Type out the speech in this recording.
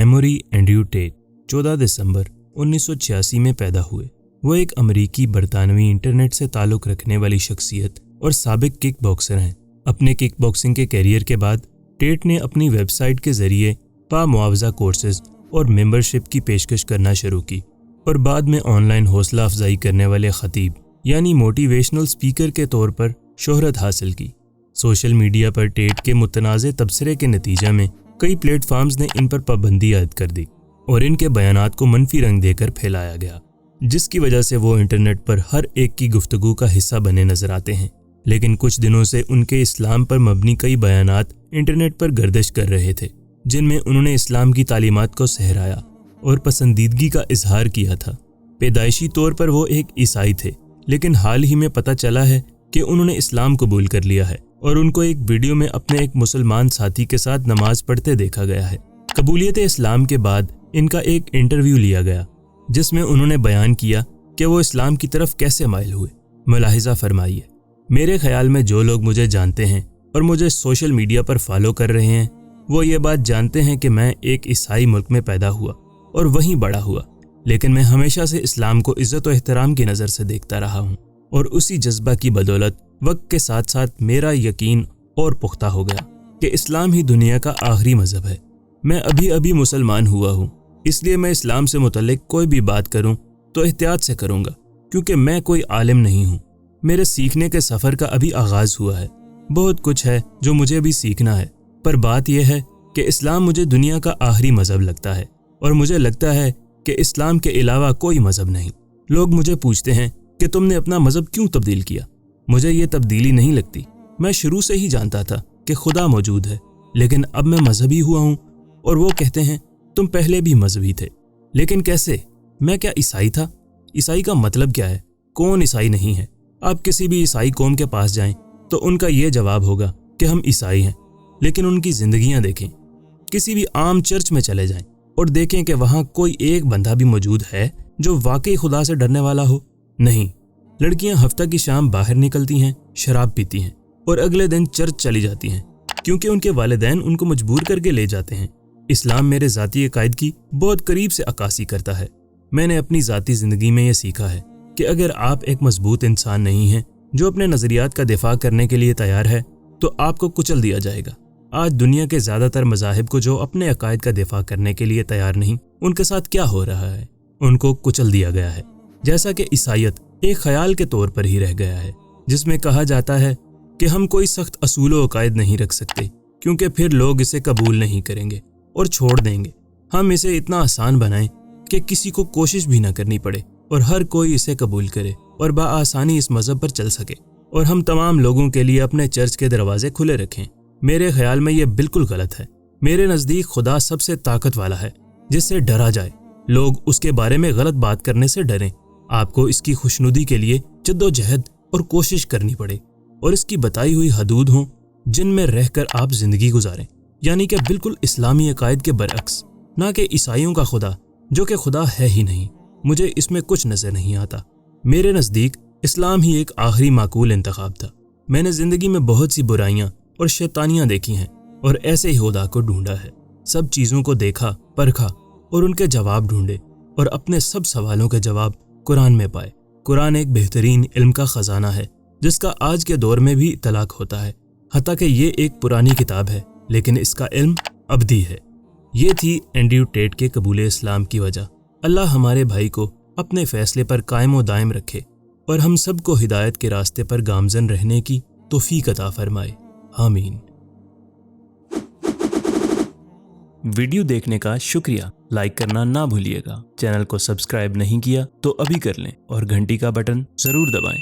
एमोरी Andrew Tate 14 दिसंबर 1986 में पैदा हुए। वो एक अमरीकी बरतानवी इंटरनेट से ताल्लुक़ रखने वाली शख्सियत और साबिक किक बॉक्सर हैं। अपने किक बॉक्सिंग के कैरियर के बाद टेट ने अपनी वेबसाइट के ज़रिए मुआवजा कोर्सेज और मेंबरशिप की पेशकश करना शुरू की और बाद में ऑनलाइन हौसला अफजाई करने वाले खतीब यानी मोटिवेशनल स्पीकर के तौर पर शोहरत हासिल की। सोशल मीडिया पर टेट के मुतनाज़े तबसरे के नतीजे में कई प्लेटफार्म्स ने इन पर पाबंदी आयद कर दी और इनके बयानात को मनफी रंग देकर फैलाया गया, जिसकी वजह से वो इंटरनेट पर हर एक की गुफ्तगू का हिस्सा बने नजर आते हैं। लेकिन कुछ दिनों से उनके इस्लाम पर मबनी कई बयानात इंटरनेट पर गर्दिश कर रहे थे, जिनमें उन्होंने इस्लाम की तालीमात को सहराया और पसंदीदगी का इजहार किया था। पैदाइशी तौर पर वो एक ईसाई थे, लेकिन हाल ही में पता चला है कि उन्होंने इस्लाम कबूल कर लिया है और उनको एक वीडियो में अपने एक मुसलमान साथी के साथ नमाज पढ़ते देखा गया है। कबूलियत इस्लाम के बाद इनका एक इंटरव्यू लिया गया, जिसमें उन्होंने बयान किया कि वो इस्लाम की तरफ कैसे माइल हुए। मुलाहिजा फरमाइए। मेरे ख्याल में जो लोग मुझे जानते हैं और मुझे सोशल मीडिया पर फॉलो कर रहे हैं, वो ये बात जानते हैं कि मैं एक ईसाई मुल्क में पैदा हुआ और वहीं बड़ा हुआ, लेकिन मैं हमेशा से इस्लाम को इज़्ज़त और एहतराम की नज़र से देखता रहा हूँ और उसी जज्बा की बदौलत वक्त के साथ साथ मेरा यकीन और पुख्ता हो गया कि इस्लाम ही दुनिया का आखिरी मज़हब है। मैं अभी अभी मुसलमान हुआ हूँ, इसलिए मैं इस्लाम से मुतल्लिक कोई भी बात करूँ तो एहतियात से करूँगा, क्योंकि मैं कोई आलिम नहीं हूँ। मेरे सीखने के सफ़र का अभी आगाज़ हुआ है। बहुत कुछ है जो मुझे भी सीखना है, पर बात यह है कि इस्लाम मुझे दुनिया का आखिरी मज़हब लगता है और मुझे लगता है कि इस्लाम के अलावा कोई मज़हब नहीं। लोग मुझे पूछते हैं कि तुमने अपना मज़हब क्यों तब्दील किया। मुझे ये तब्दीली नहीं लगती। मैं शुरू से ही जानता था कि खुदा मौजूद है, लेकिन अब मैं मजहबी हुआ हूँ और वो कहते हैं तुम पहले भी मजहबी थे। लेकिन कैसे? मैं क्या ईसाई था? ईसाई का मतलब क्या है? कौन ईसाई नहीं है? आप किसी भी ईसाई कौम के पास जाएं तो उनका ये जवाब होगा कि हम ईसाई हैं, लेकिन उनकी ज़िंदगियाँ देखें। किसी भी आम चर्च में चले जाएं और देखें कि वहाँ कोई एक बंदा भी मौजूद है जो वाकई खुदा से डरने वाला हो। नहीं, लड़कियां हफ्ता की शाम बाहर निकलती हैं, शराब पीती हैं और अगले दिन चर्च चली जाती हैं, क्योंकि उनके वालिदैन उनको मजबूर करके ले जाते हैं। इस्लाम मेरे ज़ाती अकायद की बहुत करीब से अक्कासी करता है। मैंने अपनी ज़ाती ज़िंदगी में यह सीखा है कि अगर आप एक मजबूत इंसान नहीं हैं जो अपने नज़रियात का दिफा करने के लिए तैयार है, तो आपको कुचल दिया जाएगा। आज दुनिया के ज़्यादातर मज़ाहिब को जो अपने अकायद का दिफा करने के लिए तैयार नहीं, उनके साथ क्या हो रहा है? उनको कुचल दिया गया है। जैसा कि ईसाईयत एक ख्याल के तौर पर ही रह गया है, जिसमें कहा जाता है कि हम कोई सख्त असूल व अकायद नहीं रख सकते, क्योंकि फिर लोग इसे कबूल नहीं करेंगे और छोड़ देंगे। हम इसे इतना आसान बनाएं कि किसी को कोशिश भी ना करनी पड़े और हर कोई इसे कबूल करे और बाआसानी इस मज़हब पर चल सके, और हम तमाम लोगों के लिए अपने चर्च के दरवाजे खुले रखें। मेरे ख्याल में यह बिल्कुल गलत है। मेरे नज़दीक खुदा सबसे ताकत वाला है, जिससे डरा जाए। लोग उसके बारे में गलत बात करने से डरें। आपको इसकी खुशनुदी के लिए जद्दोजहद और कोशिश करनी पड़े और इसकी बताई हुई हदूद हों जिनमें रहकर आप जिंदगी गुजारें, यानी कि बिल्कुल इस्लामी अकायद के बरअक्स, ना कि ईसाइयों का खुदा जो कि खुदा है ही नहीं। मुझे इसमें कुछ नजर नहीं आता। मेरे नज़दीक इस्लाम ही एक आखिरी माकूल इंतखाब था। मैंने ज़िंदगी में बहुत सी बुराइयां और शैतानियां देखी हैं और ऐसे ही खुदा को ढूंढा है। सब चीज़ों को देखा, परखा और उनके जवाब ढूंढे और अपने सब सवालों के जवाब कुरान में पाए। कुरान एक बेहतरीन इल्म का ख़जाना है जिसका आज के दौर में भी इतलाक होता है। हत्ता कि ये एक पुरानी किताब है, लेकिन इसका इल्म अबदी है। ये थी एंड्रयू टेट के कबूल इस्लाम की वजह। अल्लाह हमारे भाई को अपने फ़ैसले पर कायम व दायम रखे और हम सब को हिदायत के रास्ते पर गामज़न रहने की तौफीक अता फरमाए। आमीन। वीडियो देखने का शुक्रिया। लाइक करना ना भूलिएगा। चैनल को सब्सक्राइब नहीं किया तो अभी कर लें और घंटी का बटन ज़रूर दबाएं।